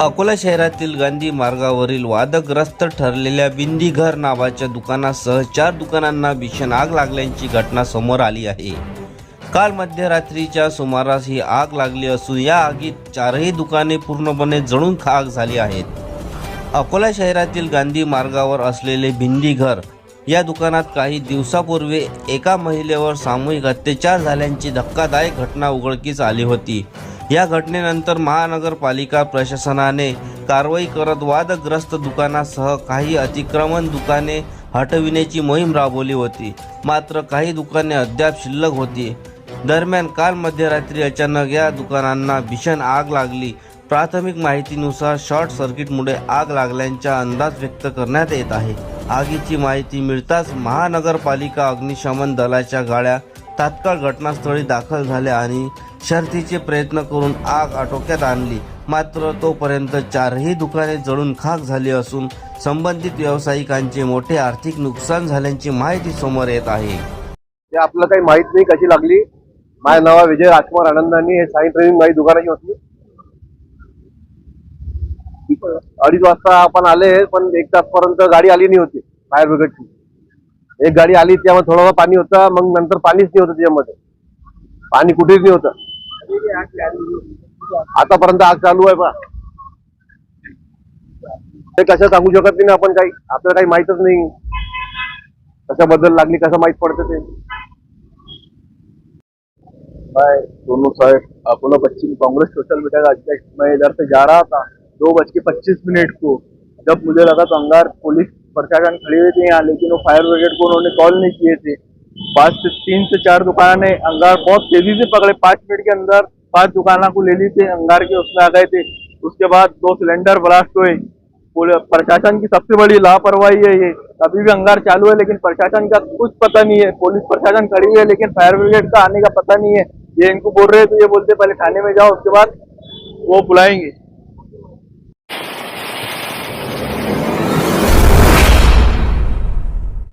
अकोला शहरातील गांधी मार्गावरील वादग्रस्त ठरलेल्या बिंदीघर नावाच्या दुकानासह 4 दुकानांना भीषण आग लागल्याची घटना समोर आली आहे। काल मध्यरात्रीच्या सुमारास ही आग लागली असून या आगीत 4ही दुकाने पूर्णपणे जळून खाक झाली आहेत। अकोला शहरातील गांधी मार्गावर असलेले बिंदीघर या दुकानात काही दिवसापूर्वी एका महिलेवर सामूहिक अत्याचार झाल्याची धक्कादायक घटना उघडकीस आली होती। या घटनेनंतर महानगरपालिका प्रशासनाने कारवाई करत वादग्रस्त दुकानासह काही अतिक्रमण दुकाने हटविण्याची मोहीम राबवली होती, मात्र काही दुकाने अद्याप शिल्लक होती। दरम्यान काल मध्यरात्री अचानक या दुकानांना भीषण आग लागली। प्राथमिक माहितीनुसार शॉर्ट सर्किटमुळे आग लागल्याचा अंदाज व्यक्त करण्यात येत आहे। आगीची माहिती मिळताच महानगरपालिका अग्निशमन दलाच्या गाड्या तात्काळ घटनास्थळी दाखल झाल्या आणि शर्थीचे प्रयत्न करून आग आटोक्यात आणली, मात्र तोपर्यंत 4ही दुकाने जळून खाक झाली असून संबंधित व्यावसायिकांचे मोठे आर्थिक नुकसान झाल्याची माहिती समोर येत आहे। ते आपलं काही माहित नाही कशी लागली। माझं नाव विजय राजकुमार आनंदानी, हे साई ट्रेनिंग माझी दुकानाची होती। 2:30 वाजता आपण आले, पण 1 तासपर्यंत गाडी आली नाही होती फायर ब्रिगेडची। एक गाडी आली, त्यामध्ये थोडं पाणी होतं, मग नंतर पाणीच नाही होतं, त्याच्यामध्ये पाणी कुठेच नाही होतं। आतापर्यंत आग चालू आहे पहा। ते कसं सांगू शकत नाही ना आपण, काही आपल्याला काही माहितच नाही कशाबद्दल लागली, कसं माहित पडतं ते। मैं सोनू साहेब, अकोला पश्चिम कांग्रेस सोशल मीडिया का अध्यक्ष। मैं इधर से जा रहा था 2:25 को, जब मुझे लगा तो अंगार पुलिस प्रशासन खड़ी हुई थी यहाँ, लेकिन वो फायर ब्रिगेड को उन्होंने कॉल नहीं किए थे। 3 से 4 दुकान ने अंगार बहुत तेजी से पकड़े, 5 मिनट के अंदर 5 दुकानों को ले ली थी अंगार के, उसमें आ गए थे। उसके बाद 2 सिलेंडर ब्लास्ट हुए। प्रशासन की सबसे बड़ी लापरवाही है ये। अभी भी अंगार चालू है, लेकिन प्रशासन का कुछ पता नहीं है। पुलिस प्रशासन खड़ी है, लेकिन फायर ब्रिगेड का आने का पता नहीं है। ये इनको बोल रहे हैं तो ये बोलते पहले थाने में जाओ, उसके बाद वो बुलाएंगे।